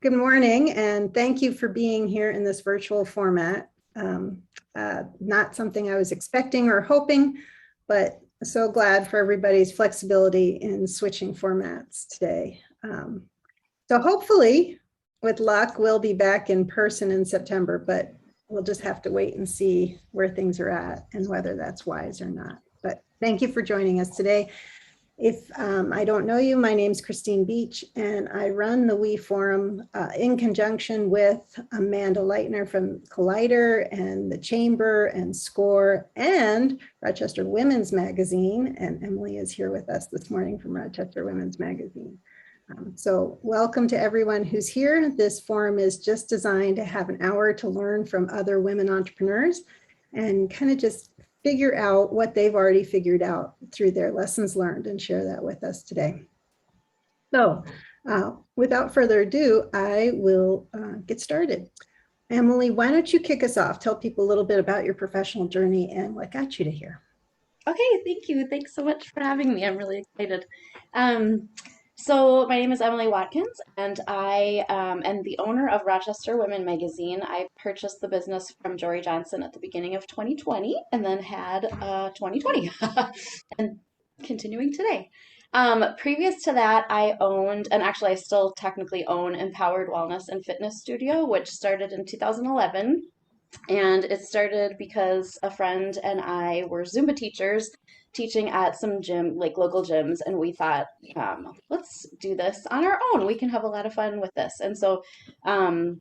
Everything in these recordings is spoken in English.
Good morning, and thank you for being here in this virtual format. Not something I was expecting or hoping, but so glad for everybody's flexibility in switching formats today. So hopefully, with luck, we'll be back in person in September, but we'll just have to wait and see where things are at and whether that's wise or not. But thank you for joining us today. If I don't know you, my name's Christine Beach, and I run the WE Forum in conjunction with Amanda Leitner from Collider and the Chamber and SCORE and Rochester Women's Magazine. And Emily is here with us this morning from Rochester Women's Magazine. So welcome to everyone who's here. This forum is just designed to have an hour to learn from other women entrepreneurs and kind of just figure out what they've already figured out through their lessons learned and share that with us today. So without further ado, I will get started. Emily, why don't you kick us off? Tell people a little bit about your professional journey and what got you to here. Okay, thank you. Thanks so much for having me. I'm really excited. So my name is Emily Watkins, and I am the owner of Rochester Women Magazine. I purchased the business from Jory Johnson at the beginning of 2020, and then had 2020, and continuing today. Previous to that, I owned, and actually I still technically own, Empowered Wellness and Fitness Studio, which started in 2011. And it started because a friend and I were Zumba teachers teaching at some gym, like local gyms, and we thought, let's do this on our own. We can have a lot of fun with this. And so um,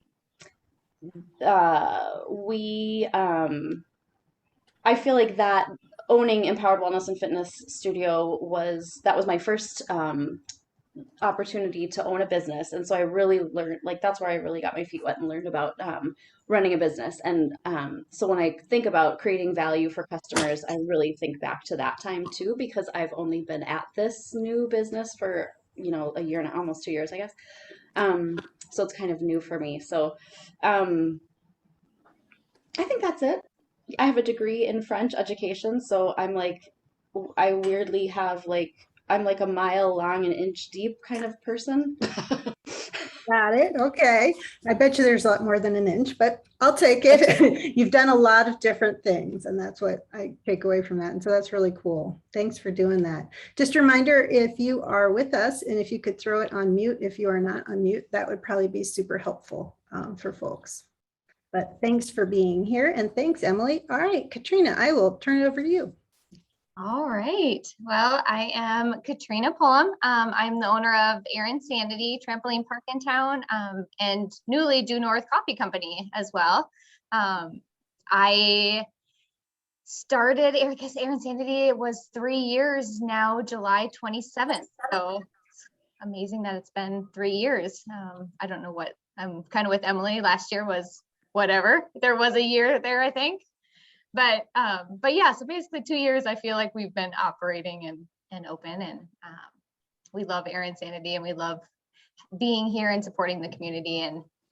we, I feel like that owning Empowered Wellness and Fitness Studio was my first opportunity to own a business. And so I really learned, like, that's where I really got my feet wet and learned about running a business. And so when I think about creating value for customers, I really think back to that time too, because I've only been at this new business for, a year and almost 2 years, I guess. So it's kind of new for me. So I think that's it. I have a degree in French education, so I weirdly have I'm like a mile long and inch deep kind of person. Got it. Okay. I bet you there's a lot more than an inch, but I'll take it. You've done a lot of different things, and that's what I take away from that. And so that's really cool. Thanks for doing that. Just a reminder, if you are with us and if you could throw it on mute, if you are not on mute, that would probably be super helpful for folks. But thanks for being here. And thanks, Emily. All right, Katrina, I will turn it over to you. All right. Well, I am Katrina Pullum. I'm the owner of Erin Sanity Trampoline Park in town and newly Due North Coffee Company as well. I started, I guess Erin Sanity was 3 years now, July 27th. So it's amazing that it's been 3 years. I don't know what, I'm kind of with Emily. Last year was whatever. There was a year there, I think. But yeah, so basically 2 years, I feel like we've been operating and open, and we love Erin Sanity, and we love being here and supporting the community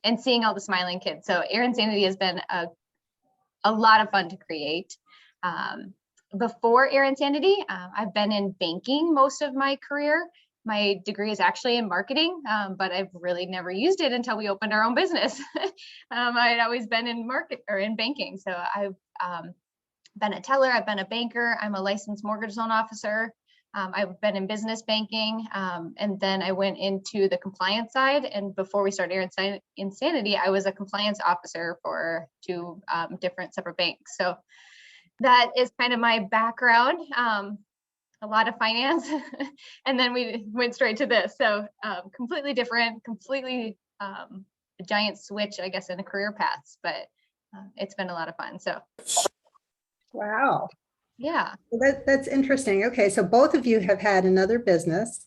and seeing all the smiling kids. So Erin Sanity has been a lot of fun to create. Before Erin Sanity, I've been in banking most of my career. My degree is actually in marketing, but I've really never used it until we opened our own business. I'd always been in market or in banking. So I've been a teller, I've been a banker, I'm a licensed mortgage loan officer. I've been in business banking, and then I went into the compliance side. And before we started Erin Sanity, I was a compliance officer for two different separate banks. So that is kind of my background. A lot of finance, and then we went straight to this. So completely different, completely a giant switch, I guess, in a career paths, but it's been a lot of fun. So. Wow. Yeah. That's interesting. Okay, so both of you have had another business,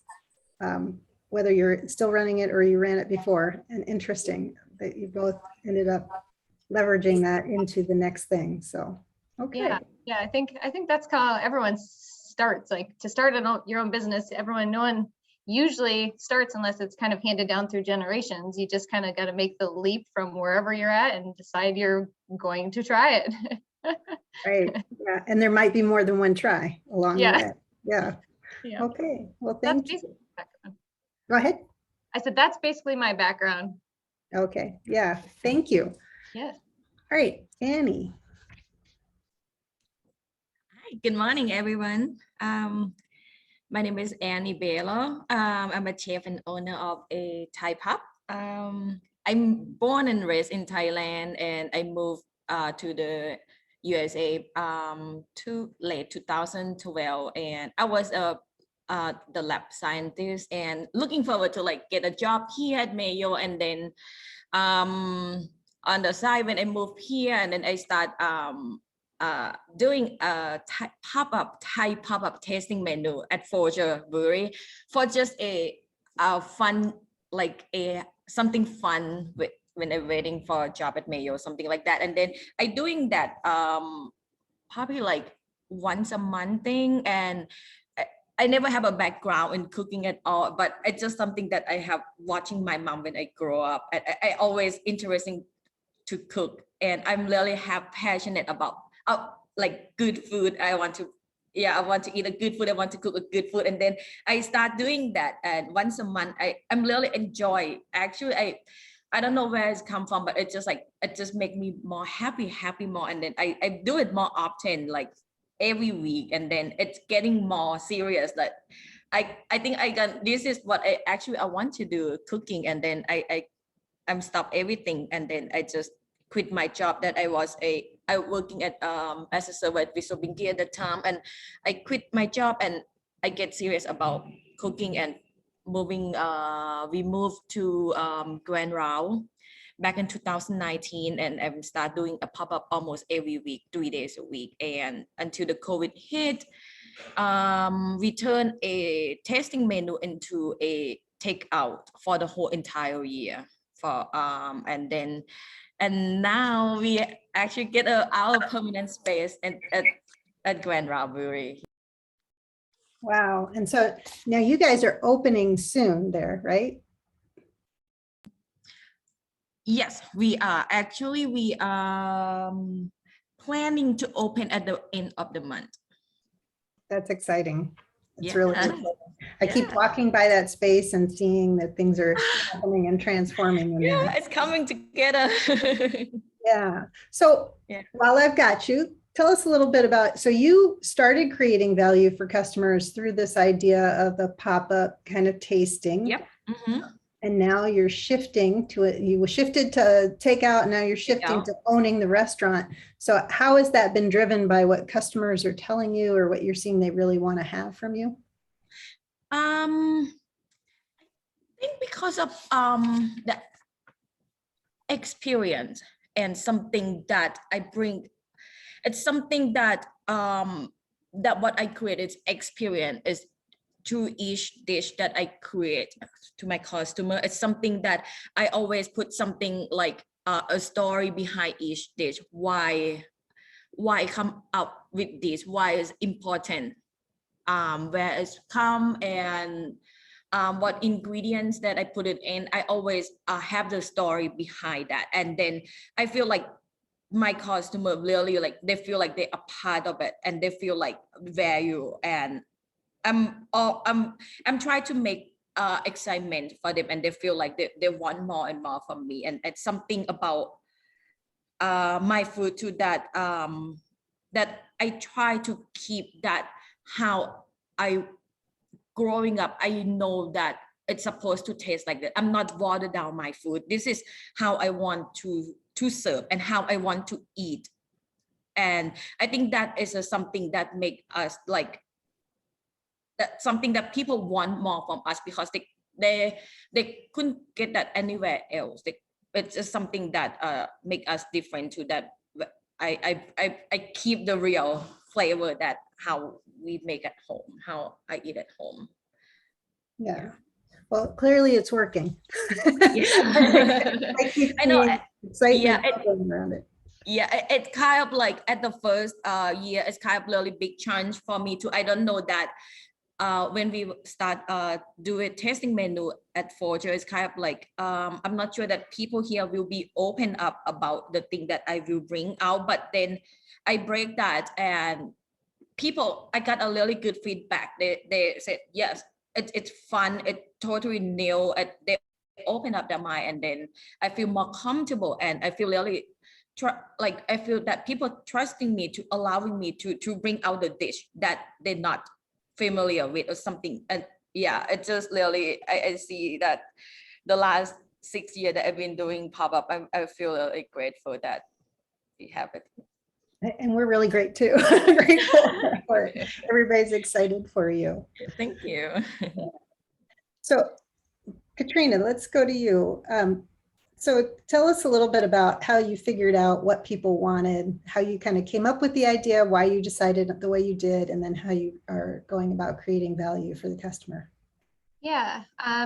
whether you're still running it or you ran it before, and interesting that you both ended up leveraging that into the next thing. So, okay. Yeah, I think that's how everyone starts. Like, to start your own business, no one usually starts unless it's kind of handed down through generations. You just kind of got to make the leap from wherever you're at and decide you're going to try it. Right. Yeah. And there might be more than one try along the way. Yeah. Okay. Well, thank you. Go ahead. I said, that's basically my background. Okay, yeah, thank you. Yes. All right, Annie. Hi, good morning, everyone. My name is Annie Belo. I'm a chef and owner of a Thai pub. I'm born and raised in Thailand, and I moved to the USA to late 2012, and I was the lab scientist and looking forward to like get a job here at Mayo, and then on the side when I moved here, and then I start doing a Thai pop-up tasting menu at Forger Brewery for just a fun, like a something fun with, when I'm waiting for a job at Mayo, something like that. And then I doing that probably like once a month thing, and I never have a background in cooking at all, but it's just something that I have watching my mom when I grow up. I always interesting to cook, and I'm really have passionate about like good food. I want to, yeah, I want to eat a good food. I want to cook a good food, and then I start doing that. And once a month, I'm really enjoy. Actually, I don't know where it's come from, but it just like it just make me more happy more. And then I do it more often, like every week, and then it's getting more serious. Like I think I got this is what I want to do, cooking, and then I'm stop everything, and then I just quit my job that I working at as a server at Visual Binky at the time, and I quit my job and I get serious about cooking and moving. We moved to Grand Rao back in 2019, and I start doing a pop-up almost every week, 3 days a week, and until the COVID hit, we turned a tasting menu into a takeout for the whole entire year for and now we actually get our permanent space at Grand Rao Brewery. Wow. And so now you guys are opening soon there, right? Yes, we are actually planning to open at the end of the month. That's exciting. It's Yeah. really exciting. I keep walking by that space and seeing that things are happening and transforming in there. Yeah, it's coming together. Yeah. So Yeah. while I've got you, tell us a little bit about, so you started creating value for customers through this idea of a pop-up kind of tasting. Yep. Mm-hmm. And now you're shifting to it. You shifted to takeout. Now you're shifting to owning the restaurant. So how has that been driven by what customers are telling you or what you're seeing they really want to have from you? I think because of the experience and something that I bring, it's something that that what I create is experience is to each dish that I create to my customer. It's something that I always put something like a story behind each dish. Why I come up with this? Why is important? Where it's come, and what ingredients that I put it in. I always have the story behind that, and then I feel like my customer really like they feel like they are part of it, and they feel like value, and I'm trying to make excitement for them, and they feel like they want more and more from me, and it's something about my food too that that I try to keep that how I growing up. I know that it's supposed to taste like that. I'm not water down my food. This is how I want to serve and how I want to eat, and I think that is something that make us like that something that people want more from us, because they couldn't get that anywhere else. It's just something that make us different to that. I keep the real flavor that how we make at home, how I eat at home. Yeah. Well, clearly it's working. Yeah. I keep I know. seeing excitement Yeah, around it. Yeah, it kind of like at the first year, it's kind of really big challenge for me too. I don't know that when we start do a tasting menu at Forger, it's kind of like I'm not sure that people here will be open up about the thing that I will bring out, but then I break that, and people, I got a really good feedback. They said yes, it's fun, it's totally new. They open up their mind, and then I feel more comfortable, and I feel really like I feel that people trusting me to allowing me to bring out the dish that they're not familiar with or something. And yeah, it just really I see that the last 6 years that I've been doing pop-up, I feel really grateful that we have it. And we're really great too. Grateful for it. Everybody's excited for you. Thank you. So Katrina, let's go to you. So tell us a little bit about how you figured out what people wanted, how you kind of came up with the idea, why you decided the way you did, and then how you are going about creating value for the customer. Yeah.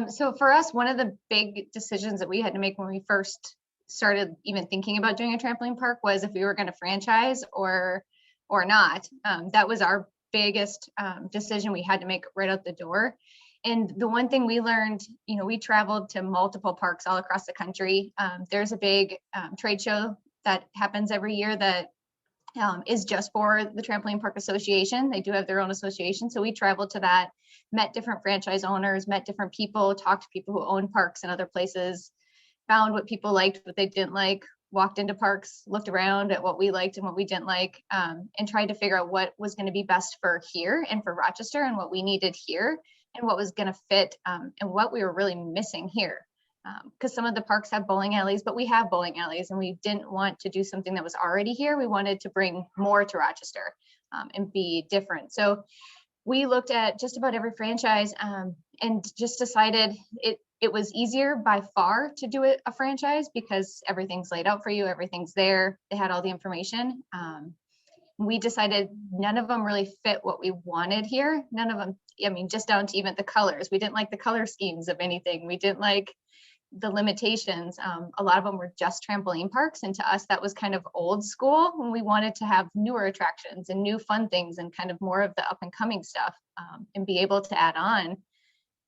So for us, one of the big decisions that we had to make when we first started even thinking about doing a trampoline park was if we were going to franchise or not. That was our biggest decision we had to make right out the door. And the one thing we learned, you know, we traveled to multiple parks all across the country. There's a big trade show that happens every year that is just for the Trampoline Park Association. They do have their own association. So we traveled to that, met different franchise owners, met different people, talked to people who own parks in other places, found what people liked, what they didn't like, walked into parks, looked around at what we liked and what we didn't like, and tried to figure out what was going to be best for here and for Rochester and what we needed here and what was going to fit and what we were really missing here. Because some of the parks have bowling alleys, but we have bowling alleys and we didn't want to do something that was already here. We wanted to bring more to Rochester and be different. So we looked at just about every franchise and just decided it was easier by far to do it a franchise because everything's laid out for you, everything's there, they had all the information. We decided none of them really fit what we wanted here. None of them, I mean, just down to even the colors. We didn't like the color schemes of anything. We didn't like the limitations. A lot of them were just trampoline parks. And to us, that was kind of old school when we wanted to have newer attractions and new fun things and kind of more of the up and coming stuff and be able to add on.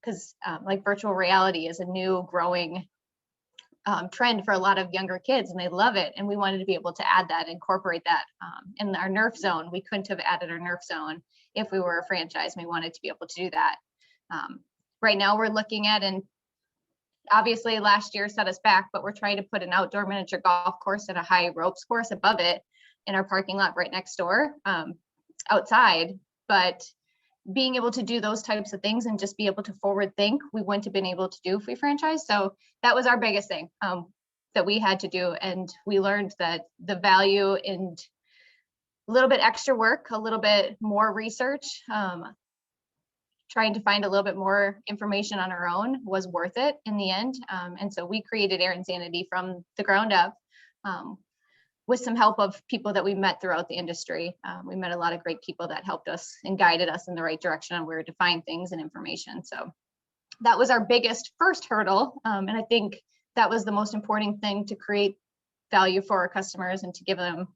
Because like virtual reality is a new growing trend for a lot of younger kids and they love it. And we wanted to be able to add that, incorporate that in our Nerf zone. We couldn't have added our Nerf zone if we were a franchise. We wanted to be able to do that. Right now we're looking at, and obviously last year set us back, but we're trying to put an outdoor miniature golf course and a high ropes course above it in our parking lot right next door outside. But being able to do those types of things and just be able to forward think, we wouldn't have been able to do if we franchise. So that was our biggest thing that we had to do. And we learned that the value in a little bit extra work, a little bit more research, trying to find a little bit more information on our own was worth it in the end. And so we created Air-Insanity from the ground up with some help of people that we met throughout the industry. We met a lot of great people that helped us and guided us in the right direction on where to find things and information. So that was our biggest first hurdle. And I think that was the most important thing, to create value for our customers and to give them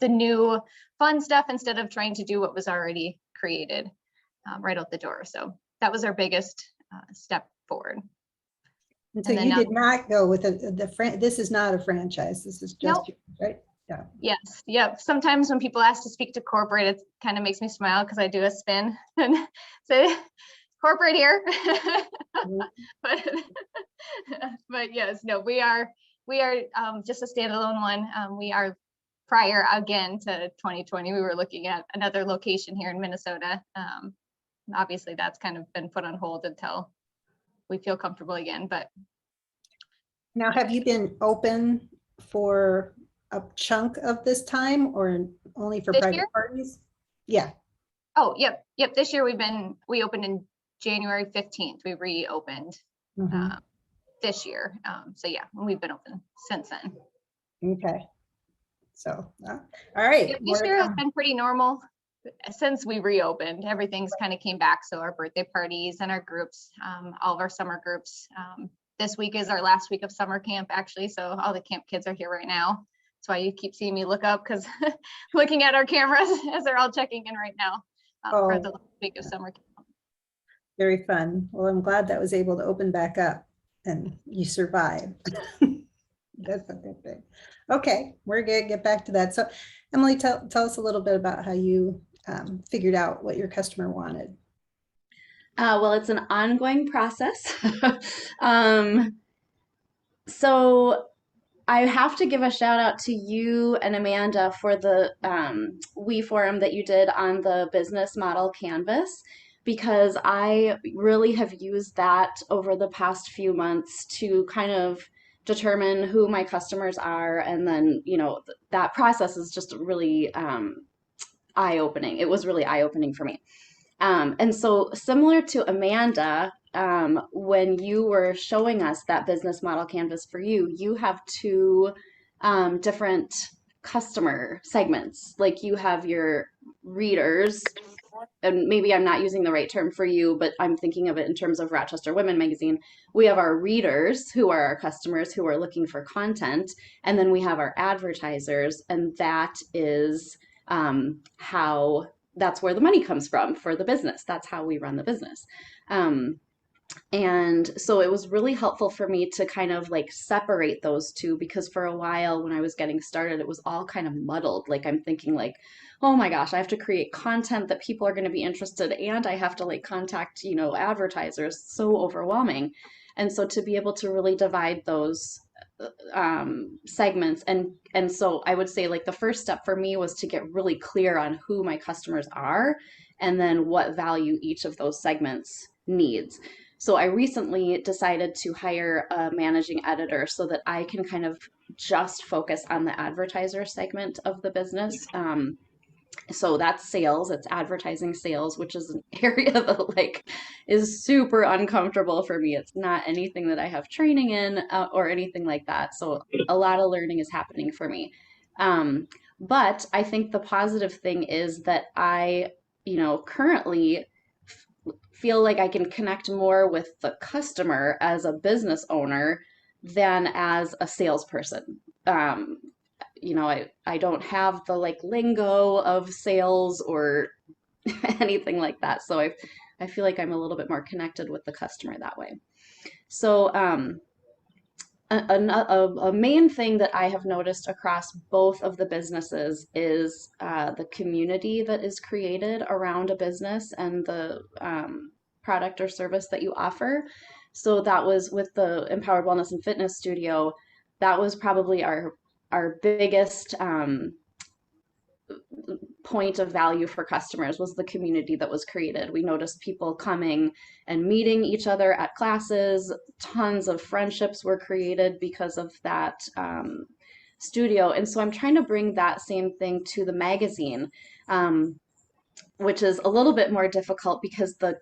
the new fun stuff instead of trying to do what was already created right out the door. So that was our biggest step forward. And so And then you did not go with this is not a franchise. This is just, Nope. right? Yeah. Yes. Yep. Sometimes when people ask to speak to corporate, it kind of makes me smile because I do a spin and say corporate here. but yes, no, we are just a standalone one. We are prior again to 2020. We were looking at another location here in Minnesota. Obviously, that's kind of been put on hold until we feel comfortable again. But now, have you been open for a chunk of this time or only for This private year? parties? Yeah. oh, yep. This year we opened in January 15th. We reopened Mhm. this year. So yeah, we've been open since then. Okay. So, all right. Yep, more this to year has come. been pretty normal since we reopened. Everything's kind of came back. So our birthday parties and our groups, all of our summer groups. This week is our last week of summer camp, actually. So all the camp kids are here right now. That's why you keep seeing me look up, because looking at our cameras as they're all checking in right now for the last week of summer camp. Very fun. Well, I'm glad that was able to open back up and you survived. That's a good thing. Okay, we're gonna get back to that. So Emily, tell us a little bit about how you figured out what your customer wanted. Well, it's an ongoing process. So I have to give a shout out to you and Amanda for the We Forum that you did on the business model canvas, because I really have used that over the past few months to kind of determine who my customers are. And then, that process is just really eye-opening. It was really eye-opening for me. And so, similar to Amanda, when you were showing us that business model canvas for you, you have two different customer segments. Like you have your readers, and maybe I'm not using the right term for you, but I'm thinking of it in terms of Rochester Women Magazine. We have our readers who are our customers who are looking for content, and then we have our advertisers, and that is how that's where the money comes from for the business. That's how we run the business. Um, and so it was really helpful for me to kind of like separate those two, because for a while when I was getting started, it was all kind of muddled. Like I'm thinking like, oh my gosh, I have to create content that people are going to be interested, and I have to like contact, advertisers. So overwhelming. And so to be able to really divide those segments, and so I would say like the first step for me was to get really clear on who my customers are and then what value each of those segments needs. So I recently decided to hire a managing editor so that I can kind of just focus on the advertiser segment of the business. So that's sales, it's advertising sales, which is an area that like is super uncomfortable for me. It's not anything that I have training in or anything like that. So a lot of learning is happening for me. But I think the positive thing is that I, currently feel like I can connect more with the customer as a business owner than as a salesperson. I don't have the like lingo of sales or anything like that. So I feel like I'm a little bit more connected with the customer that way. So a main thing that I have noticed across both of the businesses is the community that is created around a business and the product or service that you offer. So that was with the Empowered Wellness and Fitness Studio. That was probably our biggest point of value for customers, was the community that was created. We noticed people coming and meeting each other at classes. Tons of friendships were created because of that studio. And so I'm trying to bring that same thing to the magazine, which is a little bit more difficult because the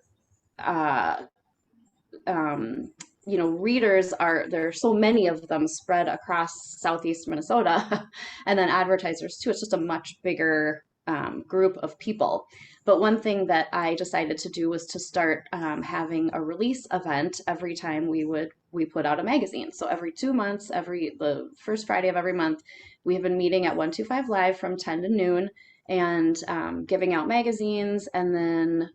readers there are so many of them spread across Southeast Minnesota, and then advertisers too. It's just a much bigger group of people. But one thing that I decided to do was to start having a release event every time we put out a magazine. So every 2 months, the first Friday of every month, we have been meeting at 125 Live from 10 to noon and giving out magazines, and then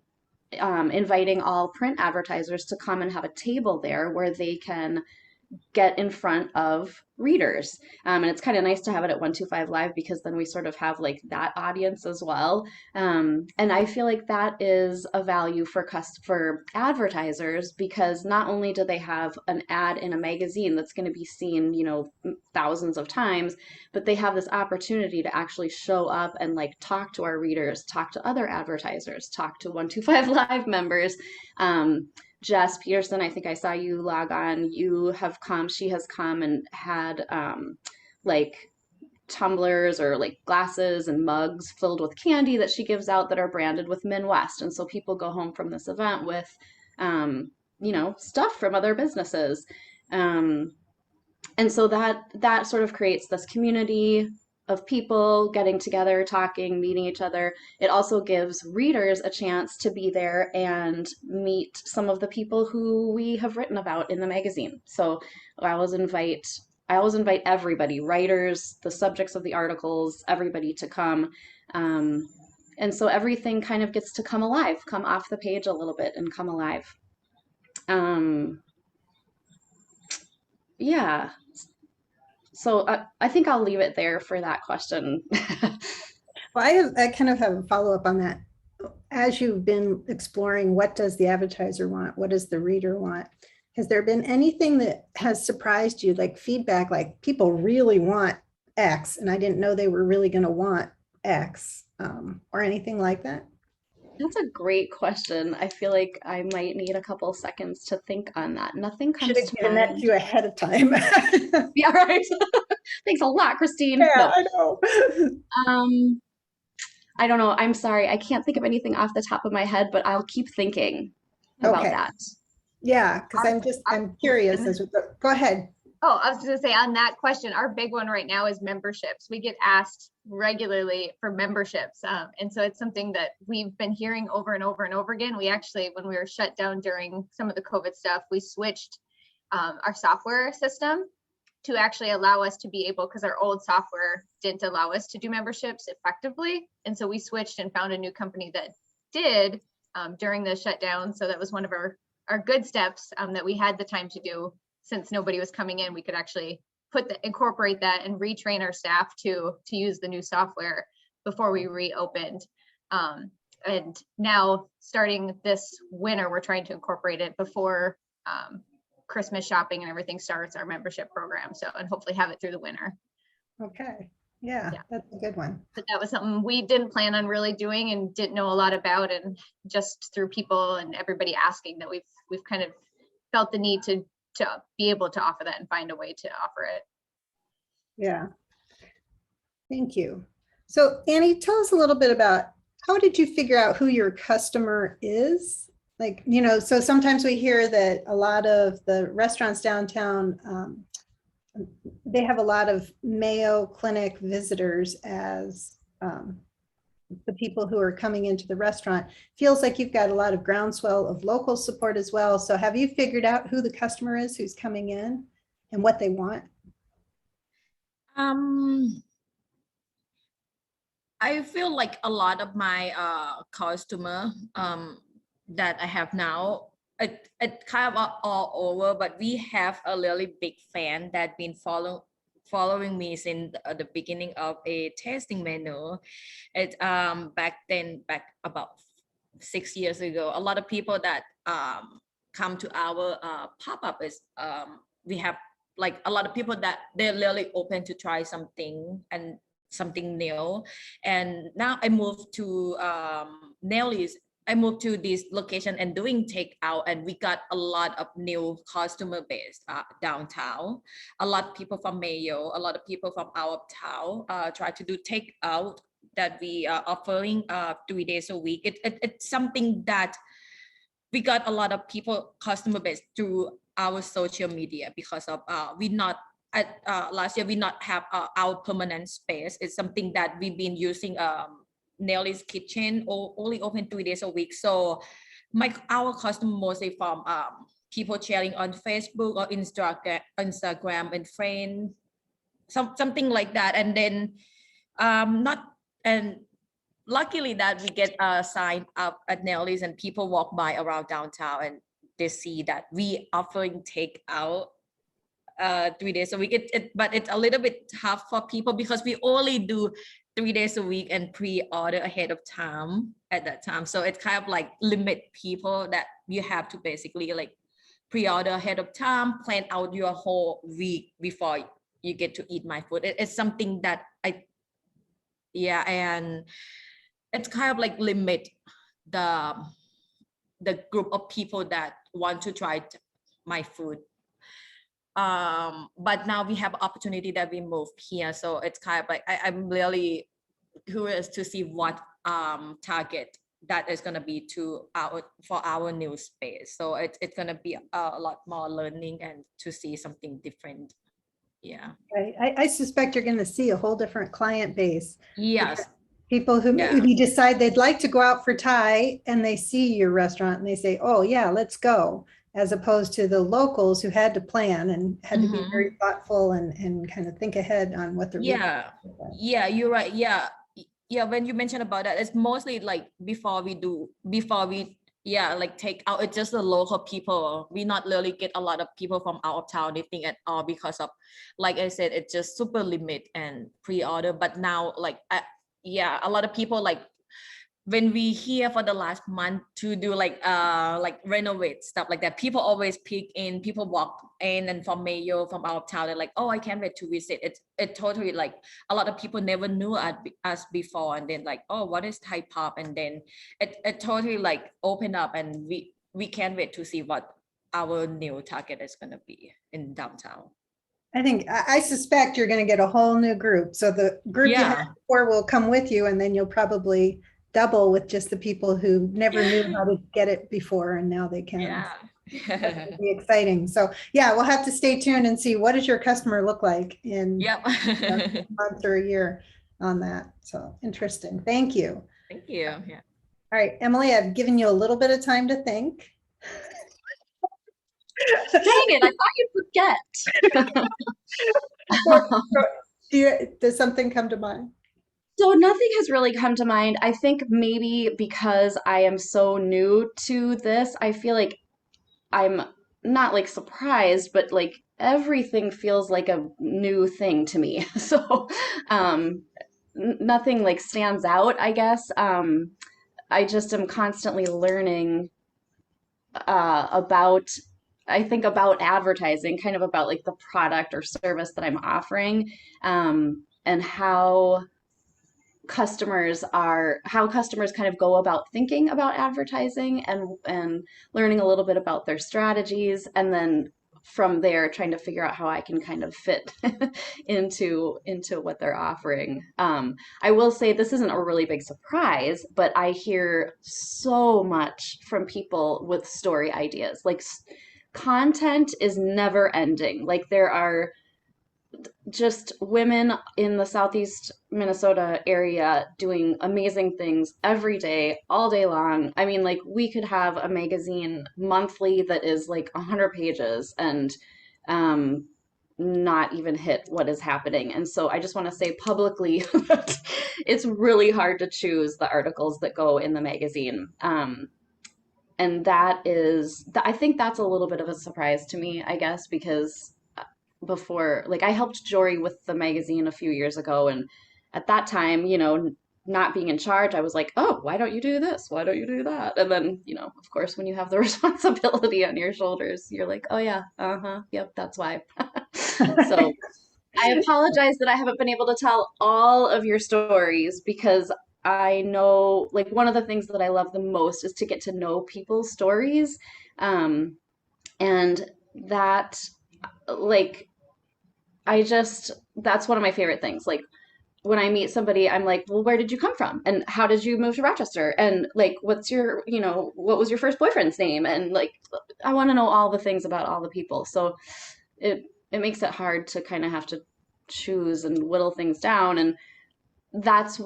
inviting all print advertisers to come and have a table there where they can get in front of readers. And it's kind of nice to have it at 125 Live because then we sort of have like that audience as well. And I feel like that is a value for advertisers, because not only do they have an ad in a magazine that's going to be seen, thousands of times, but they have this opportunity to actually show up and like talk to our readers, talk to other advertisers, talk to 125 Live members. Jess Peterson, I think I saw you log on. She has come and had like tumblers or like glasses and mugs filled with candy that she gives out that are branded with Midwest. And so people go home from this event with, stuff from other businesses. And so that sort of creates this community of people getting together, talking, meeting each other. It also gives readers a chance to be there and meet some of the people who we have written about in the magazine. So I always invite everybody, writers, the subjects of the articles, everybody to come. And so everything kind of gets to come alive, come off the page a little bit and come alive. Yeah. So I think I'll leave it there for that question. Well, I kind of have a follow-up on that. As you've been exploring, what does the advertiser want? What does the reader want? Has there been anything that has surprised you, like feedback, like people really want X and I didn't know they were really going to want X, or anything like that? That's a great question. I feel like I might need a couple seconds to think on that. Nothing Should comes have to given that to mind. you ahead of time. Yeah, right. Thanks a lot, Christine. Yeah, No. I know. Um, I don't know. I'm sorry. I can't think of anything off the top of my head, but I'll keep thinking about Okay. that. Yeah, because Our I'm curious as we go ahead. Oh, I was going to say on that question, our big one right now is memberships. We get asked regularly for memberships. And so it's something that we've been hearing over and over and over again. We actually, when we were shut down during some of the COVID stuff, we switched our software system to actually allow us to be able, because our old software didn't allow us to do memberships effectively. And so we switched and found a new company that did during the shutdown. So that was one of our good steps that we had the time to do. Since nobody was coming in, we could actually incorporate that and retrain our staff to use the new software before we reopened. And now starting this winter, we're trying to incorporate it before Christmas shopping and everything starts, our membership program. So, and hopefully have it through the winter. Okay. Yeah, Yeah. that's a good one. But that was something we didn't plan on really doing and didn't know a lot about, and just through people and everybody asking that we've kind of felt the need to be able to offer that and find a way to offer it. Yeah. Thank you. So Annie, tell us a little bit about how did you figure out who your customer is? Like, so sometimes we hear that a lot of the restaurants downtown, they have a lot of Mayo Clinic visitors as the people who are coming into the restaurant. Feels like you've got a lot of groundswell of local support as well. So have you figured out who the customer is who's coming in and what they want? I feel like a lot of my customer that I have now, it kind of all over, but we have a really big fan that been following me since the beginning of a tasting menu. It back about 6 years ago. A lot of people that come to our pop-up is we have like a lot of people that they're really open to try something and something new. And now I moved to Nelly's. I moved to this location and doing takeout, and we got a lot of new customer base downtown. A lot of people from Mayo, a lot of people from out of town try to do takeout that we are offering 3 days a week. It's something that we got a lot of people customer base through our social media because of we not at last year we not have our permanent space. It's something that we've been using Nelly's Kitchen only open 3 days a week. So our customer mostly from people sharing on Facebook or Instagram and friends, something like that. And then luckily that we get signed up at Nelly's and people walk by around downtown and they see that we offering takeout 3 days a week. But it's a little bit tough for people because we only do 3 days a week and pre-order ahead of time at that time. So it's kind of like limit people that you have to basically like pre-order ahead of time, plan out your whole week before you get to eat my food. It's something that and it's kind of like limit the group of people that want to try my food. But now we have opportunity that we moved here, so it's kind of like I'm really curious to see what target that is going to be for our new space. So it's going to be a lot more learning and to see something different. Yeah. I suspect you're going to see a whole different client base. Yes. People who maybe decide they'd like to go out for Thai and they see your restaurant and they say, oh yeah, let's go. As opposed to the locals who had to plan and had to be very thoughtful and kind of think ahead on what they're Yeah, you're right. Yeah, when you mentioned about that, it's mostly like before we like take out, it's just the local people. We not really get a lot of people from out of town anything at all because of, like I said, it's just super limit and pre-order. But now like a lot of people like when we here for the last month to do like renovate stuff like that, people always pick in, people walk in and from Mayo, from out of town, they're like, oh, I can't wait to visit. It totally like a lot of people never knew us before, and then like, oh, what is Thai pop? And then it totally like opened up, and we can't wait to see what our new target is gonna be in downtown. I think, I suspect you're going to get a whole new group. So the group you had Yeah. before will come with you, and then you'll probably double with just the people who never knew how to get it before, and now they can. Yeah. That'll be exciting. So yeah, we'll have to stay tuned and see, what does your customer look like in Yep. a month or a year on that. So interesting. Thank you. Thank you. Yeah. All right, Emily, I've given you a little bit of time to think. Dang it, I thought you'd forget. Does something come to mind? So nothing has really come to mind. I think maybe because I am so new to this, I feel like I'm not like surprised, but like everything feels like a new thing to me. So nothing like stands out, I guess. I just am constantly learning about, I think about advertising, kind of about like the product or service that I'm offering, and how customers kind of go about thinking about advertising, and learning a little bit about their strategies, and then from there trying to figure out how I can kind of fit into what they're offering. I will say this isn't a really big surprise, but I hear so much from people with story ideas. Like content is never ending. Like there are just women in the Southeast Minnesota area doing amazing things every day, all day long. I mean, like we could have a magazine monthly that is like 100 pages and not even hit what is happening. And so I just want to say publicly that it's really hard to choose the articles that go in the magazine. And I think that's a little bit of a surprise to me, I guess, because before, like I helped Jory with the magazine a few years ago, and at that time, not being in charge, I was like, oh, why don't you do this? Why don't you do that? And then, of course, when you have the responsibility on your shoulders, you're like, oh yeah, yep, that's why. So I apologize that I haven't been able to tell all of your stories, because I know, like, one of the things that I love the most is to get to know people's stories. And that, like, that's one of my favorite things. Like when I meet somebody, I'm like, well, where did you come from? And how did you move to Rochester? And like, what was your first boyfriend's name? And like, I want to know all the things about all the people. So it makes it hard to kind of have to choose and whittle things down. And that's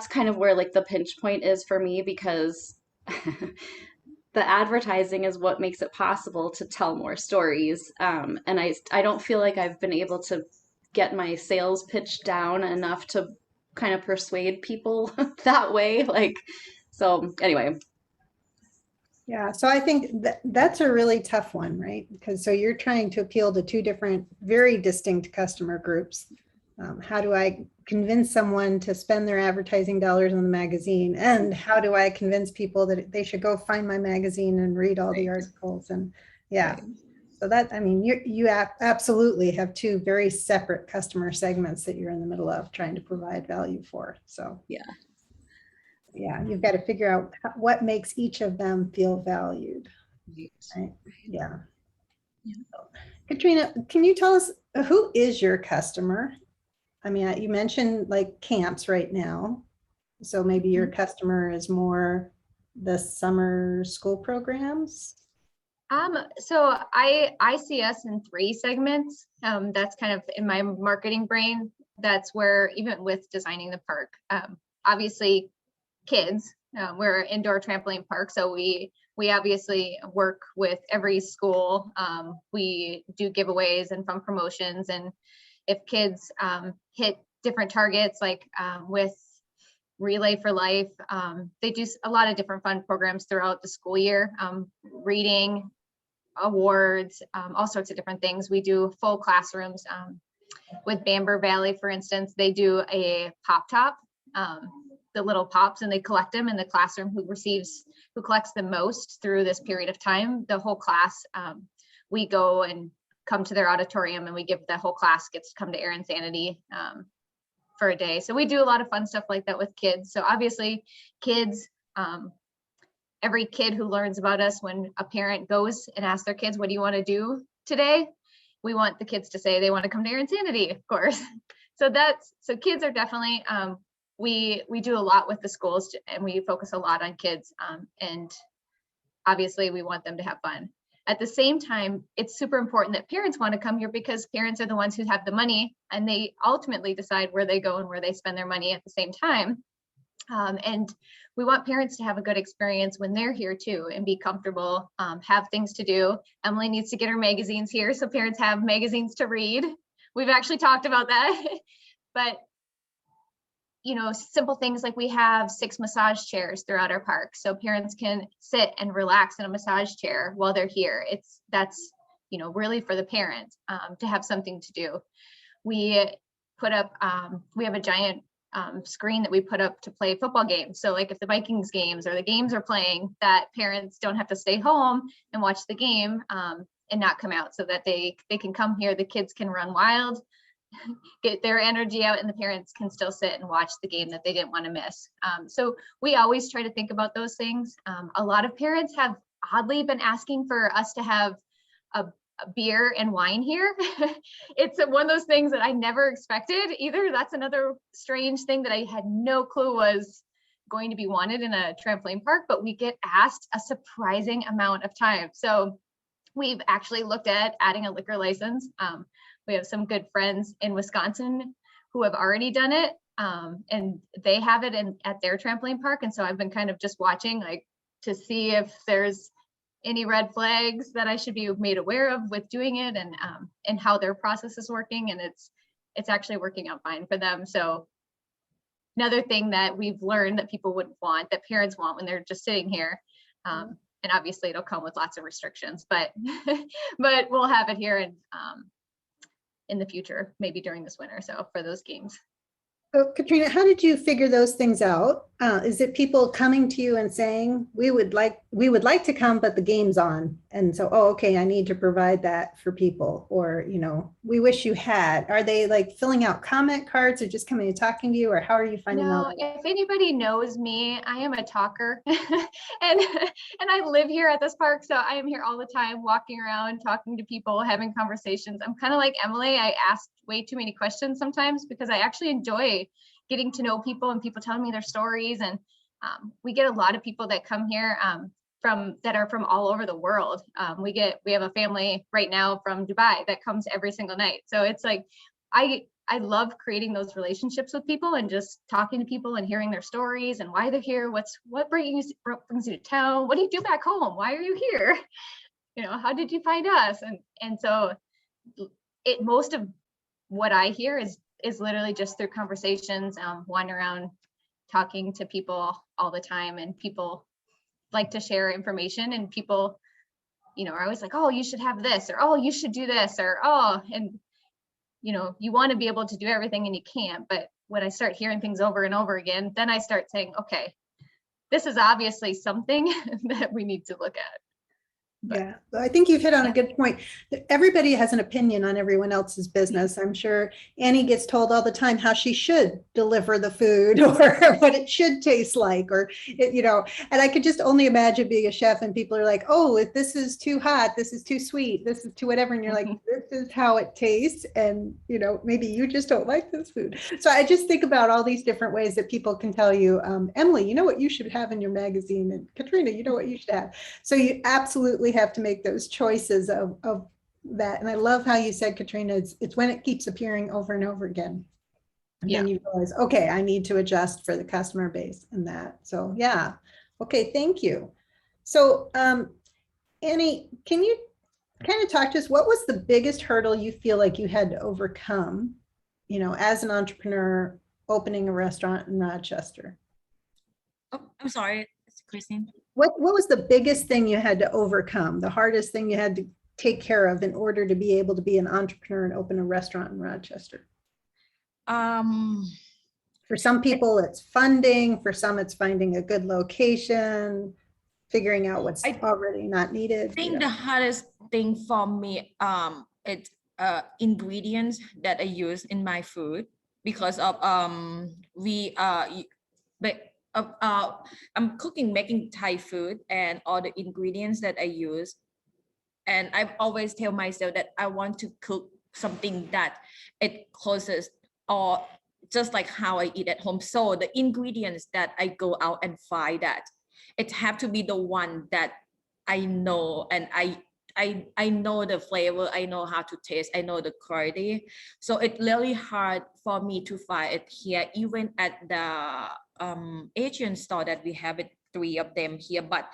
kind of where like the pinch point is for me, because the advertising is what makes it possible to tell more stories. And I don't feel like I've been able to get my sales pitch down enough to kind of persuade people that way. Like, so anyway. Yeah, so I think that's a really tough one, right? Because so you're trying to appeal to two different, very distinct customer groups. How do I convince someone to spend their advertising dollars on the magazine? And how do I convince people that they should go find my magazine and read all the articles? And yeah, so that, I mean, you absolutely have two very separate customer segments that you're in the middle of trying to provide value for. So yeah, you've got to figure out what makes each of them feel valued. Right? Yeah. So, Katrina, can you tell us, who is your customer? I mean, you mentioned like camps right now. So maybe your customer is more the summer school programs? So I see us in 3 segments. That's kind of in my marketing brain. That's where, even with designing the park, obviously kids, we're an indoor trampoline park. So we obviously work with every school. We do giveaways and fun promotions, and if kids hit different targets, like with Relay for Life, they do a lot of different fun programs throughout the school year, reading, awards, all sorts of different things. We do full classrooms. With Bamber Valley, for instance, they do a pop top. the little pops and they collect them in the classroom who collects the most through this period of time. The whole class, we go and come to their auditorium and we give the whole class gets to come to Air Insanity for a day. So we do a lot of fun stuff like that with kids. So obviously kids, every kid who learns about us, when a parent goes and asks their kids, what do you want to do today? We want the kids to say they want to come to Air Insanity, of course. So kids are definitely, we do a lot with the schools and we focus a lot on kids. And obviously we want them to have fun. At the same time, it's super important that parents want to come here because parents are the ones who have the money and they ultimately decide where they go and where they spend their money at the same time. And we want parents to have a good experience when they're here too and be comfortable, have things to do. Emily needs to get her magazines here so parents have magazines to read. We've actually talked about that, but you know, simple things like we have 6 massage chairs throughout our park so parents can sit and relax in a massage chair while they're here. That's you know, really for the parent to have something to do. We put up, we have a giant screen that we put up to play football games. So like if the Vikings games or the games are playing, that parents don't have to stay home and watch the game and not come out, so that they can come here, the kids can run wild, get their energy out, and the parents can still sit and watch the game that they didn't want to miss. So we always try to think about those things. A lot of parents have oddly been asking for us to have a beer and wine here. It's one of those things that I never expected either. That's another strange thing that I had no clue was going to be wanted in a trampoline park, but we get asked a surprising amount of time. So we've actually looked at adding a liquor license. We have some good friends in Wisconsin who have already done it, and they have it at their trampoline park. And so I've been kind of just watching, like, to see if there's any red flags that I should be made aware of with doing it, and how their process is working. And it's actually working out fine for them. So another thing that we've learned that people wouldn't want, that parents want when they're just sitting here. And obviously it'll come with lots of restrictions, but but we'll have it here in the future, maybe during this winter, so for those games. So Katrina, how did you figure those things out? Is it people coming to you and saying, we would like to come, but the game's on? And so, oh, okay, I need to provide that for people. Or, you know, we wish you had. Are they like filling out comment cards or just coming and talking to you? Or how are you finding out? If anybody knows me, I am a talker and I live here at this park. So I am here all the time, walking around, talking to people, having conversations. I'm kind of like Emily. I ask way too many questions sometimes because I actually enjoy getting to know people and people telling me their stories. And we get a lot of people that come here that are from all over the world. We have a family right now from Dubai that comes every single night. So it's like, I love creating those relationships with people and just talking to people and hearing their stories and why they're here. What brings you to town? What do you do back home? Why are you here? You know, how did you find us? And so most of what I hear is literally just through conversations, wandering around, talking to people all the time, and people like to share information, and people, you know, are always like, oh, you should have this, or oh, you should do this, or oh, and you know, you want to be able to do everything and you can't. But when I start hearing things over and over again, then I start saying, okay, this is obviously something that we need to look at. Yeah, I think you've hit on a good point. Everybody has an opinion on everyone else's business. I'm sure Annie gets told all the time how she should deliver the food or what it should taste like, or, you know, and I could just only imagine being a chef and people are like, oh, if this is too hot, this is too sweet, this is too whatever. And you're like, this is how it tastes. And, you know, maybe you just don't like this food. So I just think about all these different ways that people can tell you, Emily, you know what you should have in your magazine, and Katrina, you know what you should have. So you absolutely have to make those choices of that. And I love how you said, Katrina, it's when it keeps appearing over and over again. And then you realize, okay, I need to adjust for the customer base and that. So yeah. Okay, thank you. So Annie, can you kind of talk to us, what was the biggest hurdle you feel like you had to overcome, you know, as an entrepreneur opening a restaurant in Rochester? Oh, I'm sorry, Christine. What was the biggest thing you had to overcome, the hardest thing you had to take care of in order to be able to be an entrepreneur and open a restaurant in Rochester? For some people, it's funding. For some, it's finding a good location, figuring out what's I already not needed. think the hardest thing for me, it's ingredients that I use in my food because of we but I'm cooking, making Thai food, and all the ingredients that I use, and I always tell myself that I want to cook something that it closest or just like how I eat at home. So the ingredients that I go out and find, that it have to be the one that I know, and I know the flavor, I know how to taste, I know the quality. So it's really hard for me to find it here, even at the Asian store that we have it, 3 of them here, but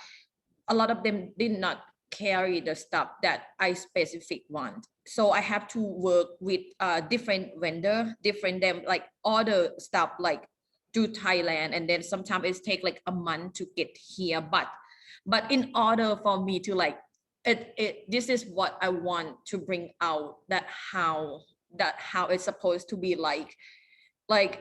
a lot of them did not carry the stuff that I specific want. So I have to work with different vendor, different them, like order stuff like to Thailand, and then sometimes it take like a month to get here. But in order for me to like this is what I want to bring out, that how it's supposed to be like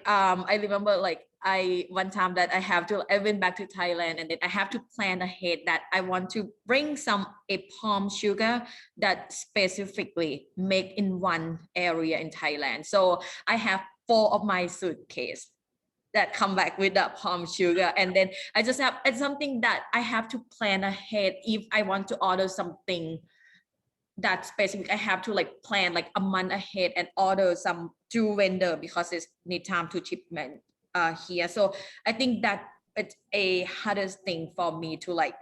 I remember like I one time that I went back to Thailand, and then I have to plan ahead that I want to bring some a palm sugar that specifically make in one area in Thailand. So I have 4 of my suitcase that come back with that palm sugar, and then I just have, it's something that I have to plan ahead. If I want to order something that specific, I have to like plan like a month ahead and order some to vendor because it's need time to shipment here. So I think that it's a hardest thing for me to like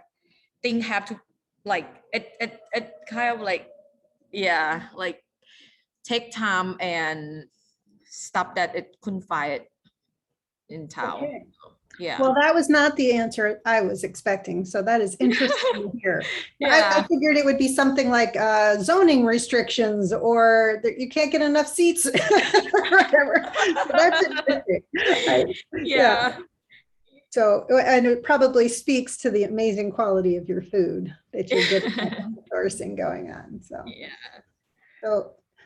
think, have to like it kind of like, yeah, like take time and stuff that it couldn't find it in town. Okay. Yeah. Well, that was not the answer I was expecting. So that is interesting to hear. I Yeah. figured it would be something like zoning restrictions, or that you can't get enough seats. Whatever. So that's interesting. Yeah. So, and it probably speaks to the amazing quality of your food that you're getting sourcing going on. So, Yeah.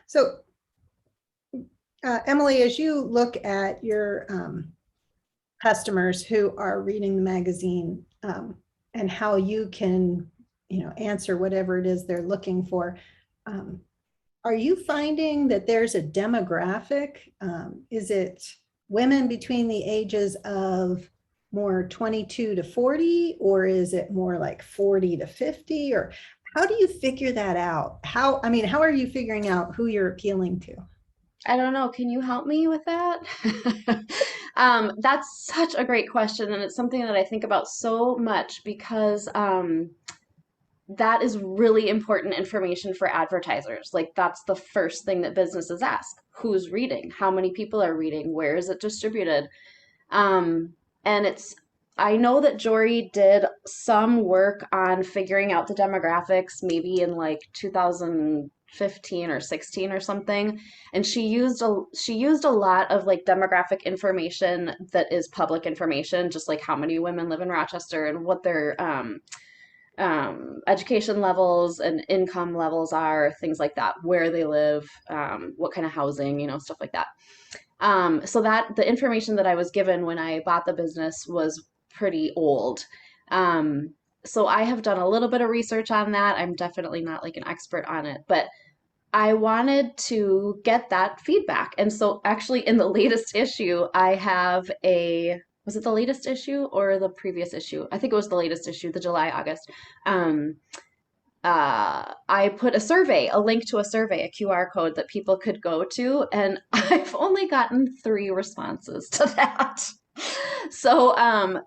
so Emily, as you look at your customers who are reading the magazine, and how you can, answer whatever it is they're looking for, are you finding that there's a demographic? Is it women between the ages of more 22 to 40, or is it more like 40 to 50? Or how do you figure that out? How are you figuring out who you're appealing to? I don't know. Can you help me with that? That's such a great question, and it's something that I think about so much because that is really important information for advertisers. Like, that's the first thing that businesses ask. Who's reading? How many people are reading? Where is it distributed? Um, and I know that Jory did some work on figuring out the demographics maybe in like 2015 or 16 or something. And she used a lot of like demographic information that is public information, just like how many women live in Rochester and what their education levels and income levels are, things like that, where they live, what kind of housing, stuff like that. So that the information that I was given when I bought the business was pretty old. So I have done a little bit of research on that. I'm definitely not like an expert on it, but I wanted to get that feedback. And so actually in the latest issue, I have was it the latest issue or the previous issue? I think it was the latest issue, the July, August. I put a link to a survey, a QR code that people could go to, and I've only gotten 3 responses to that. So,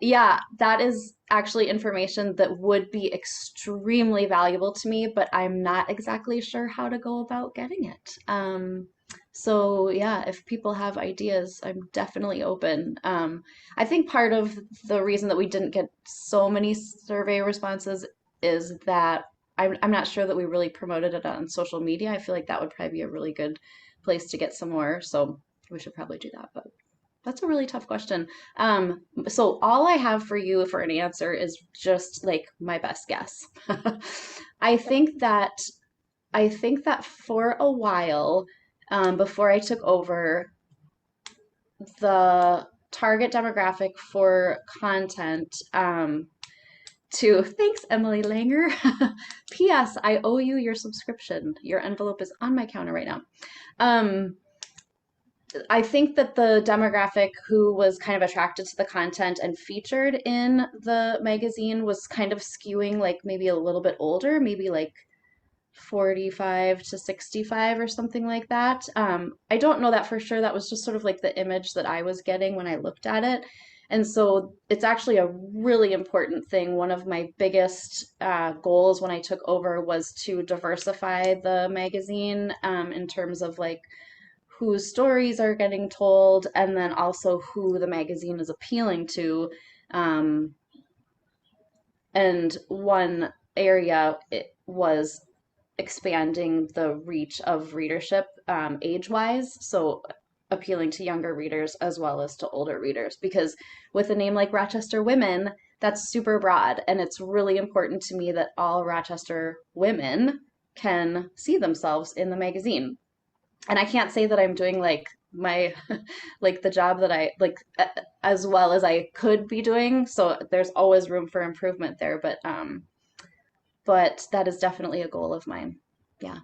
yeah, that is actually information that would be extremely valuable to me, but I'm not exactly sure how to go about getting it. So yeah, if people have ideas, I'm definitely open. I think part of the reason that we didn't get so many survey responses is that I'm not sure that we really promoted it on social media. I feel like that would probably be a really good place to get some more. So we should probably do that. But that's a really tough question. So all I have for you for an answer is just like my best guess. I think that for a while, before I took over, the target demographic for content to, thanks, Emily Langer. P.S. I owe you your subscription. Your envelope is on my counter right now. I think that the demographic who was kind of attracted to the content and featured in the magazine was kind of skewing like maybe a little bit older, maybe like 45 to 65 or something like that. I don't know that for sure. That was just sort of like the image that I was getting when I looked at it. And so it's actually a really important thing. One of my biggest goals when I took over was to diversify the magazine in terms of like whose stories are getting told, and then also who the magazine is appealing to. And one area it was expanding the reach of readership age-wise, so appealing to younger readers as well as to older readers. Because with a name like Rochester Women, that's super broad, and it's really important to me that all Rochester women can see themselves in the magazine. And I can't say that I'm doing like my like the job that I like as well as I could be doing. So there's always room for improvement there, but that is definitely a goal of mine. Yeah.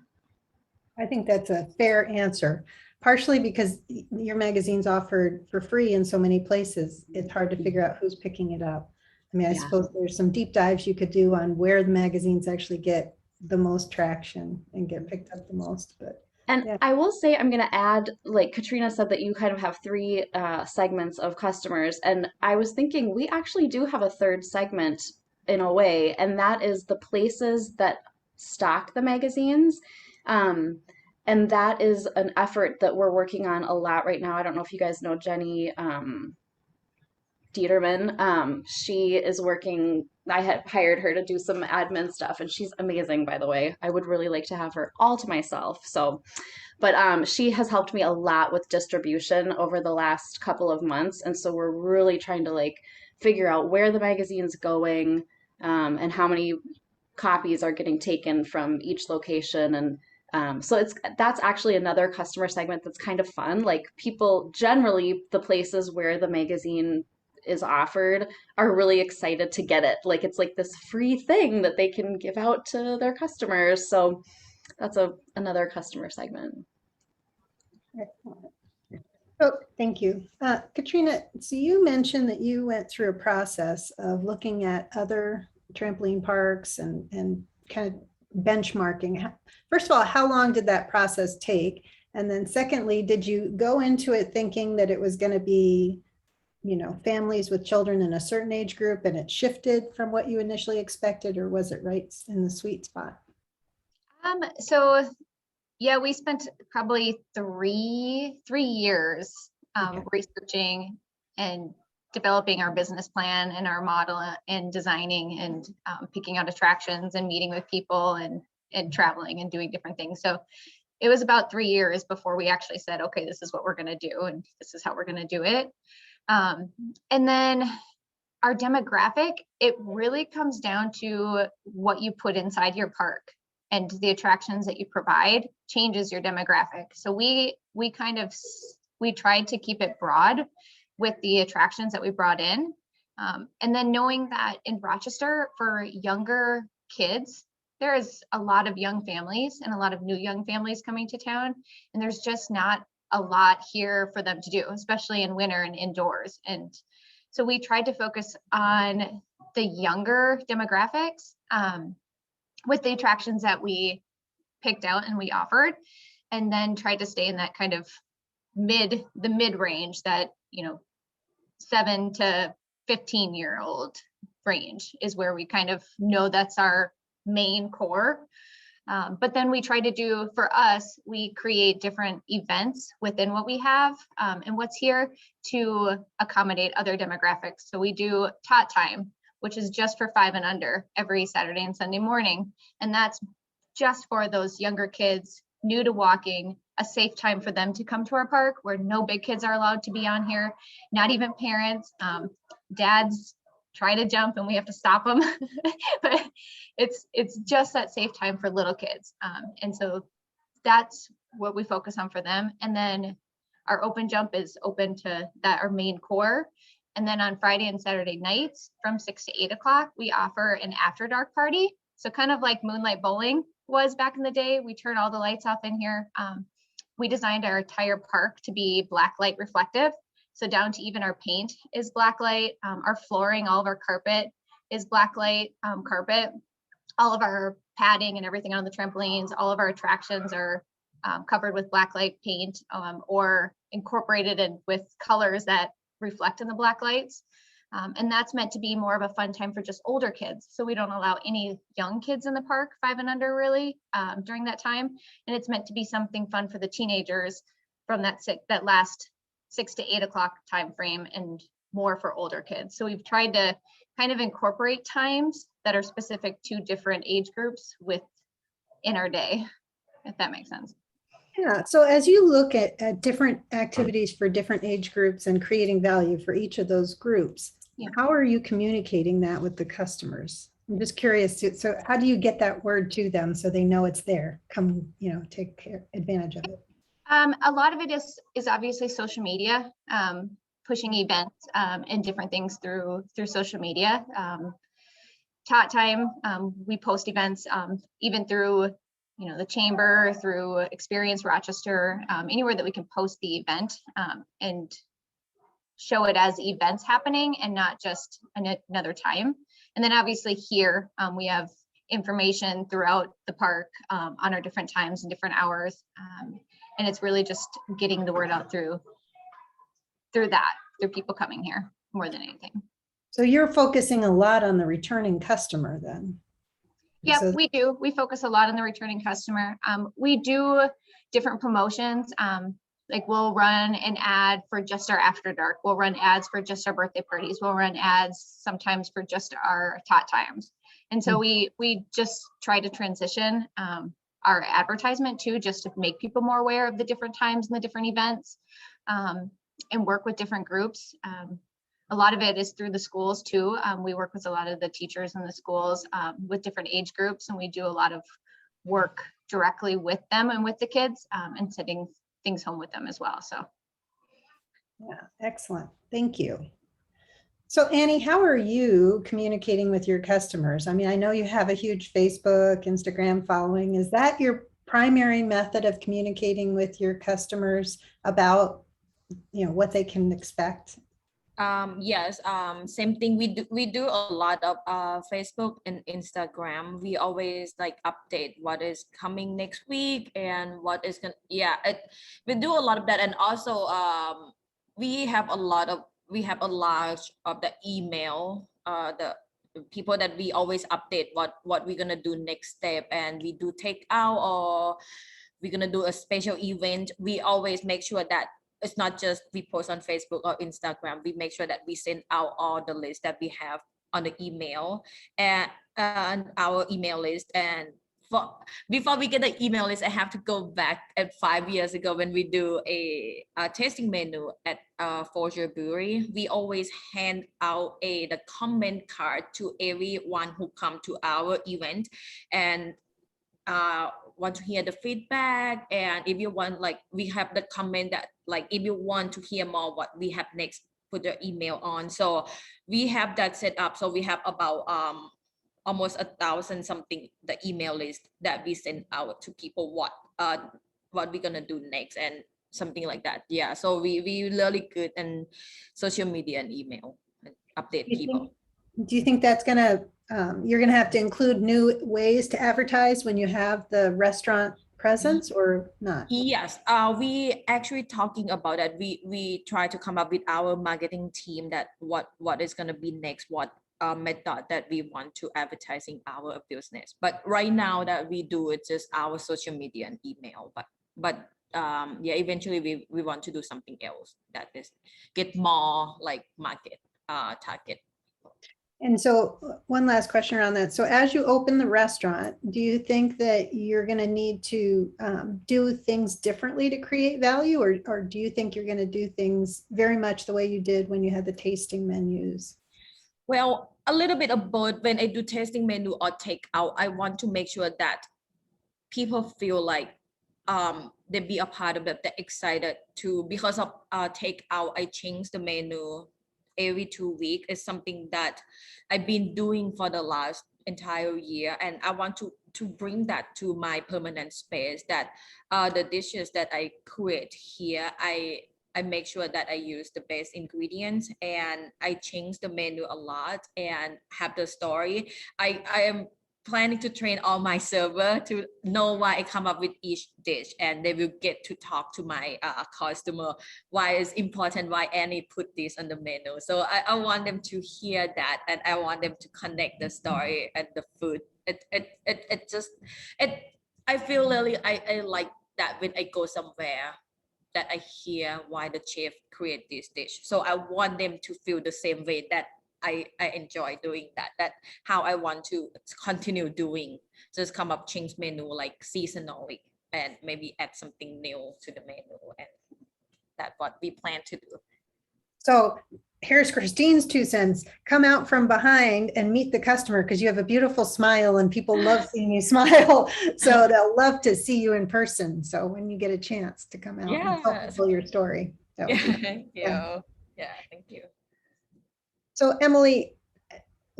I think that's a fair answer, partially because your magazine's offered for free in so many places. It's hard to figure out who's picking it up. I mean, I Yeah. suppose there's some deep dives you could do on where the magazines actually get the most traction and get picked up the most, but And yeah. I will say, I'm going to add, like Katrina said, that you kind of have three segments of customers. And I was thinking we actually do have a third segment in a way, and that is the places that stock the magazines. And that is an effort that we're working on a lot right now. I don't know if you guys know Jenny Dieterman. She is working, I had hired her to do some admin stuff, and she's amazing, by the way. I would really like to have her all to myself. So, but she has helped me a lot with distribution over the last couple of months. And so we're really trying to like figure out where the magazine's going, and how many copies are getting taken from each location. And so that's actually another customer segment that's kind of fun. Like people generally, the places where the magazine is offered are really excited to get it. Like it's like this free thing that they can give out to their customers. So that's another customer segment. Excellent. Oh, thank you. Katrina, so you mentioned that you went through a process of looking at other trampoline parks and kind of benchmarking. First of all, how long did that process take? And then secondly, did you go into it thinking that it was going to be, families with children in a certain age group and it shifted from what you initially expected, or was it right in the sweet spot? So yeah, we spent probably three years Okay. researching and developing our business plan and our model and designing and picking out attractions and meeting with people and traveling and doing different things. So it was about 3 years before we actually said, okay, this is what we're going to do and this is how we're going to do it. And then our demographic, it really comes down to what you put inside your park, and the attractions that you provide changes your demographic. So we tried to keep it broad with the attractions that we brought in. And then knowing that in Rochester for younger kids, there is a lot of young families and a lot of new young families coming to town, and there's just not a lot here for them to do, especially in winter and indoors. And so we tried to focus on the younger demographics with the attractions that we picked out and we offered, and then tried to stay in that kind of mid range, that 7 to 15-year-old range is where we kind of know that's our main core. But then we try to do, for us, we create different events within what we have and what's here to accommodate other demographics. So we do Tot Time, which is just for 5 and under every Saturday and Sunday morning. And that's just for those younger kids, new to walking, a safe time for them to come to our park where no big kids are allowed to be on here, not even parents. Dads try to jump and we have to stop them. But it's just that safe time for little kids. And so that's what we focus on for them. And then Our open jump is open to that, our main core. And then on Friday and Saturday nights from 6 to 8 o'clock, we offer an after dark party. So kind of like Moonlight Bowling was back in the day. We turn all the lights off in here. We designed our entire park to be black light reflective. So down to even our paint is black light. Our flooring, all of our carpet is black light carpet. All of our padding and everything on the trampolines, all of our attractions are covered with black light paint or incorporated in with colors that reflect in the black lights. And that's meant to be more of a fun time for just older kids. So we don't allow any young kids in the park, 5 and under really, during that time. And it's meant to be something fun for the teenagers from that last 6 to 8 o'clock time frame and more for older kids. So we've tried to kind of incorporate times that are specific to different age groups in our day, if that makes sense. Yeah, so as you look at different activities for different age groups and creating value for each of those groups, Yeah. how are you communicating that with the customers? I'm just curious, so how do you get that word to them so they know it's there? Come, take advantage of it. A lot of it is obviously social media, pushing events and different things through social media. Tot Time, we post events even through the chamber, through Experience Rochester, anywhere that we can post the event and show it as events happening and not just another time. And then obviously here we have information throughout the park on our different times and different hours. And it's really just getting the word out through people coming here more than anything. So you're focusing a lot on the returning customer then? Yeah, So- we do. We focus a lot on the returning customer. We do different promotions. Like we'll run an ad for just our after dark. We'll run ads for just our birthday parties. We'll run ads sometimes for just our tot times. And so we just try to transition our advertisement too, just to make people more aware of the different times and the different events and work with different groups. A lot of it is through the schools too. We work with a lot of the teachers in the schools with different age groups, and we do a lot of work directly with them and with the kids and sending things home with them as well. So, yeah, excellent. Thank you. So Annie, how are you communicating with your customers? I mean, I know you have a huge Facebook, Instagram following. Is that your primary method of communicating with your customers about, what they can expect? Yes, same thing. We do a lot of Facebook and Instagram. We always update what is coming next week and what is gonna, we do a lot of that. And also we have a large of the email, the people that we always update what we're gonna do next step, and we do take out or we're gonna do a special event. We always make sure that it's not just we post on Facebook or Instagram. We make sure that we send out all the lists that we have on the email and our email list. And before we get the email list, I have to go back at 5 years ago when we do a tasting menu at Forger Brewery. We always hand out the comment card to everyone who come to our event and want to hear the feedback. And if you want, we have the comment that if you want to hear more what we have next, put the email on. So we have that set up. So we have about almost 1,000 something the email list that we send out to people what we're gonna do next and something like that. Yeah, so we really good in social media and email and update people. Do you think that's gonna you're gonna have to include new ways to advertise when you have the restaurant presence or not? Yes, we actually talking about that. We try to come up with our marketing team that what is gonna be next, what method that we want to advertising our business. But right now that we do it's just our social media and email. But eventually we want to do something else that is get more market target. And so one last question around that. So as you open the restaurant, do you think that you're going to need to do things differently to create value, or do you think you're going to do things very much the way you did when you had the tasting menus? Well, a little bit of both. When I do tasting menu or takeout, I want to make sure that people feel like they be a part of it. They're excited to, because of takeout, I change the menu every 2 weeks. It's something that I've been doing for the last entire year, and I want to bring that to my permanent space, that the dishes that I create here, I make sure that I use the best ingredients, and I change the menu a lot and have the story. I am planning to train all my server to know why I come up with each dish, and they will get to talk to my customer why it's important, why Annie put this on the menu. So I want them to hear that, and I want them to connect the story and the food. It just it I feel really I like that when I go somewhere that I hear why the chef create this dish. So I want them to feel the same way that I enjoy doing that. That how I want to continue doing. Just come up, change menu like seasonally, and maybe add something new to the menu. And that's what we plan to do. So here's Christine's 2 cents. Come out from behind and meet the customer, because you have a beautiful smile and people love seeing you smile. So they'll love to see you in person. So when you get a chance to come out and tell Yes. people your story. that would be Thank you. Yeah. Yeah, thank you. So Emily,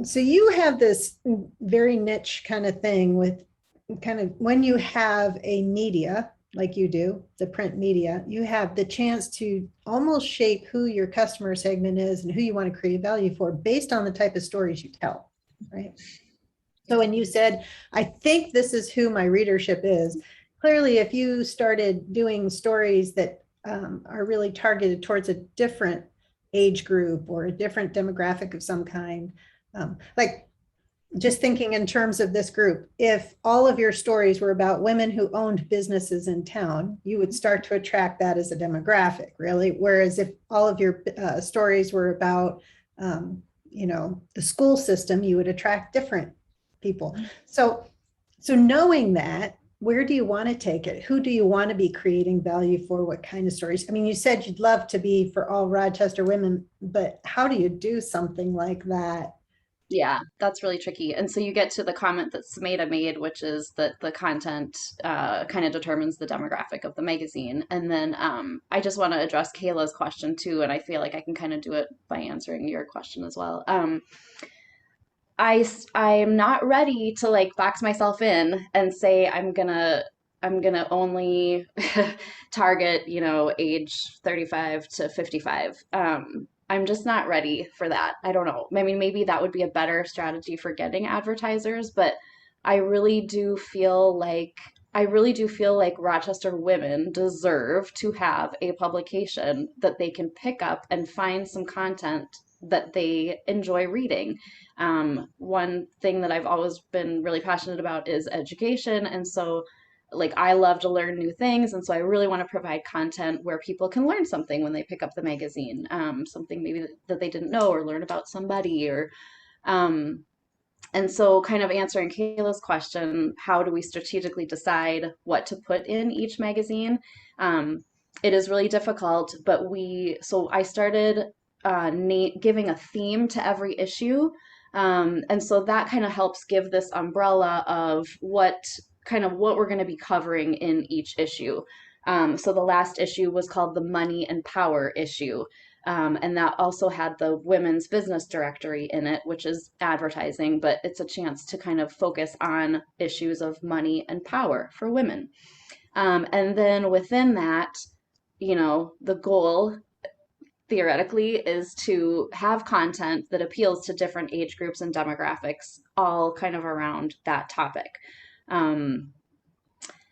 so you have this very niche kind of thing with kind of when you have a media like you do, the print media, you have the chance to almost shape who your customer segment is and who you want to create value for based on the type of stories you tell, right? So when you said, I think this is who my readership is, clearly if you started doing stories that are really targeted towards a different age group or a different demographic of some kind, like just thinking in terms of this group, if all of your stories were about women who owned businesses in town, you would start to attract that as a demographic, really. Whereas if all of your stories were about, the school system, you would attract different people. So knowing that, where do you want to take it? Who do you want to be creating value for? What kind of stories? I mean, you said you'd love to be for all Rochester women, but how do you do something like that? Yeah, that's really tricky. And so you get to the comment that Sumeda made, which is that the content kind of determines the demographic of the magazine. And then I just want to address Kayla's question too, and I feel like I can kind of do it by answering your question as well. I'm not ready to like box myself in and say I'm gonna only target, age 35 to 55. I'm just not ready for that. I don't know. I mean, maybe that would be a better strategy for getting advertisers, but I really do feel like Rochester women deserve to have a publication that they can pick up and find some content that they enjoy reading. One thing that I've always been really passionate about is education. And so, like, I love to learn new things. And so I really want to provide content where people can learn something when they pick up the magazine, something maybe that they didn't know or learn about somebody um, and so, kind of answering Kayla's question, how do we strategically decide what to put in each magazine? It is really difficult, but so I started giving a theme to every issue. And so that kind of helps give this umbrella of what we're going to be covering in each issue. So the last issue was called the Money and Power issue. And that also had the women's business directory in it, which is advertising, but it's a chance to kind of focus on issues of money and power for women. And then within that, the goal theoretically is to have content that appeals to different age groups and demographics, all kind of around that topic.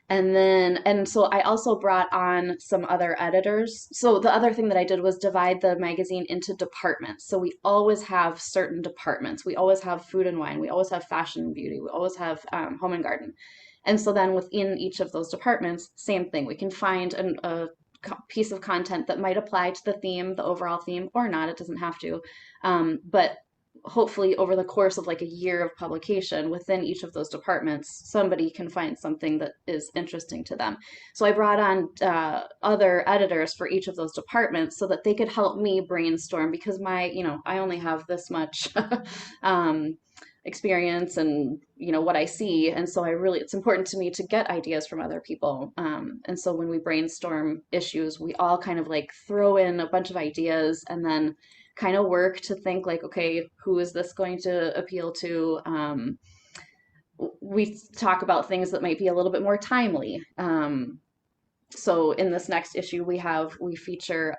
And so I also brought on some other editors. So the other thing that I did was divide the magazine into departments. So we always have certain departments. We always have food and wine. We always have fashion and beauty. We always have home and garden. And so then within each of those departments, same thing. We can find a piece of content that might apply to the theme, the overall theme, or not. It doesn't have to. But hopefully over the course of like a year of publication within each of those departments, somebody can find something that is interesting to them. So I brought on other editors for each of those departments so that they could help me brainstorm, because I only have this much experience and what I see, and so it's important to me to get ideas from other people. And so when we brainstorm issues, we all kind of like throw in a bunch of ideas and then kind of work to think like, okay, who is this going to appeal to? We talk about things that might be a little bit more timely. So in this next issue, we feature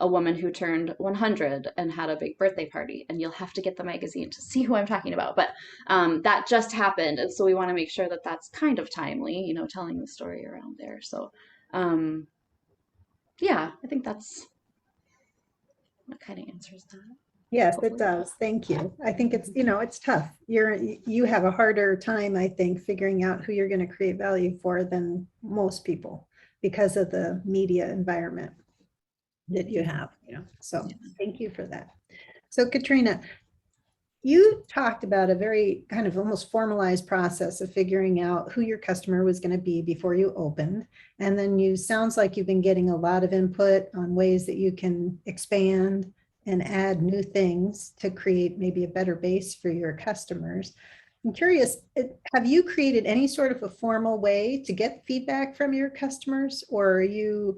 a woman who turned 100 and had a big birthday party, and you'll have to get the magazine to see who I'm talking about. But that just happened, and so we want to make sure that that's kind of timely, telling the story around there. So yeah, I think that kind of answers that. Yes, Hopefully. it does. Thank you. I think it's tough. You have a harder time, I think, figuring out who you're going to create value for than most people because of the media environment that you have, so thank you for that. So Katrina, you talked about a very kind of almost formalized process of figuring out who your customer was going to be before you opened. And then sounds like you've been getting a lot of input on ways that you can expand and add new things to create maybe a better base for your customers. I'm curious, have you created any sort of a formal way to get feedback from your customers, or are you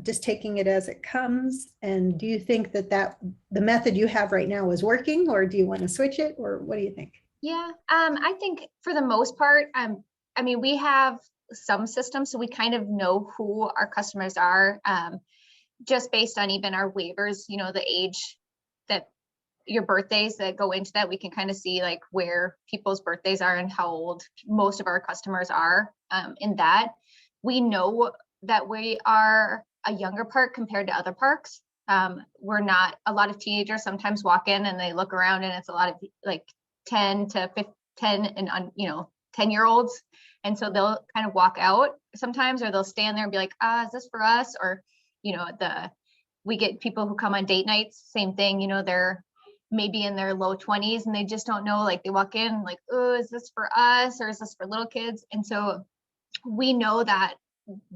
just taking it as it comes? And do you think that the method you have right now is working, or do you want to switch it, or what do you think? Yeah, I think for the most part, I mean, we have some systems, so we kind of know who our customers are, just based on even our waivers, the age that your birthdays that go into that, we can kind of see like where people's birthdays are and how old most of our customers are. In that, we know that we are a younger park compared to other parks. We're not, a lot of teenagers sometimes walk in and they look around and it's a lot of like 10 and 10-year-olds. And so they'll kind of walk out sometimes, or they'll stand there and be like, is this for us? Or, we get people who come on date nights, same thing, they're maybe in their low 20s and they just don't know, like they walk in like, oh, is this for us or is this for little kids? And so we know that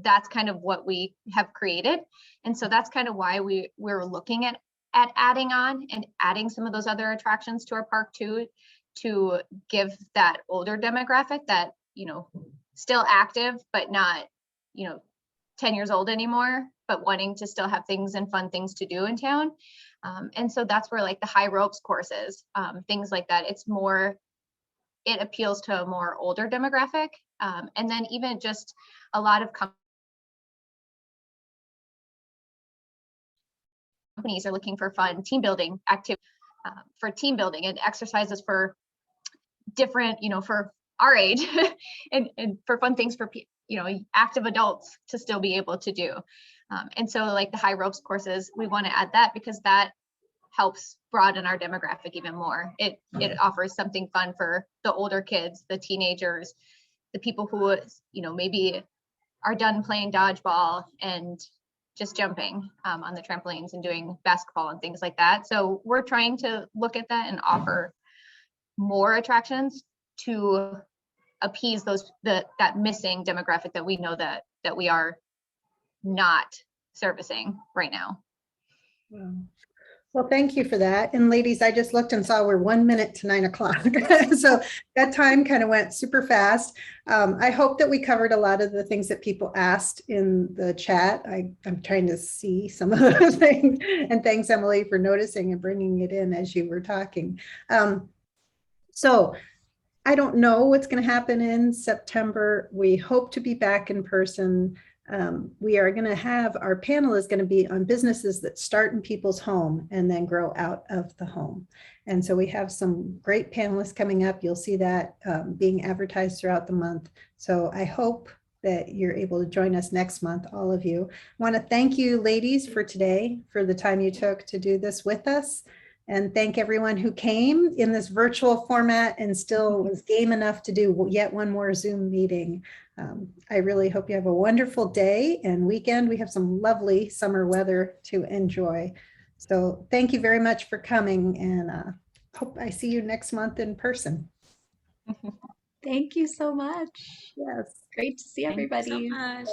that's kind of what we have created. And so that's kind of why we're looking at adding on and adding some of those other attractions to our park too, to give that older demographic that, still active, but not, 10 years old anymore, but wanting to still have things and fun things to do in town. And so that's where like the high ropes courses, things like that, it appeals to a more older demographic. And then even just a lot of companies are looking for fun team building activities, for team building and exercises for different, for our age and for fun things for, active adults to still be able to do. And so like the high ropes courses, we want to add that because that helps broaden our demographic even more. It offers something fun for the older kids, the teenagers, the people who, maybe are done playing dodgeball and just jumping on the trampolines and doing basketball and things like that. So we're trying to look at that and offer more attractions to appease that missing demographic that we know that we are not servicing right now. Well, thank you for that. And ladies, I just looked and saw we're 1 minute to 9 o'clock. So that time kind of went super fast. I hope that we covered a lot of the things that people asked in the chat. I'm trying to see some of those things. And thanks, Emily, for noticing and bringing it in as you were talking. So I don't know what's going to happen in September. We hope to be back in person. We are going to have, our panel is going to be on businesses that start in people's home and then grow out of the home. And so we have some great panelists coming up. You'll see that being advertised throughout the month. So I hope that you're able to join us next month, all of you. I want to thank you, ladies, for today, for the time you took to do this with us. And thank everyone who came in this virtual format and still was game enough to do yet one more Zoom meeting. I really hope you have a wonderful day and weekend. We have some lovely summer weather to enjoy. So thank you very much for coming, and hope I see you next month in person. Thank you so much. Yes. Great to see Thank you so everybody. much.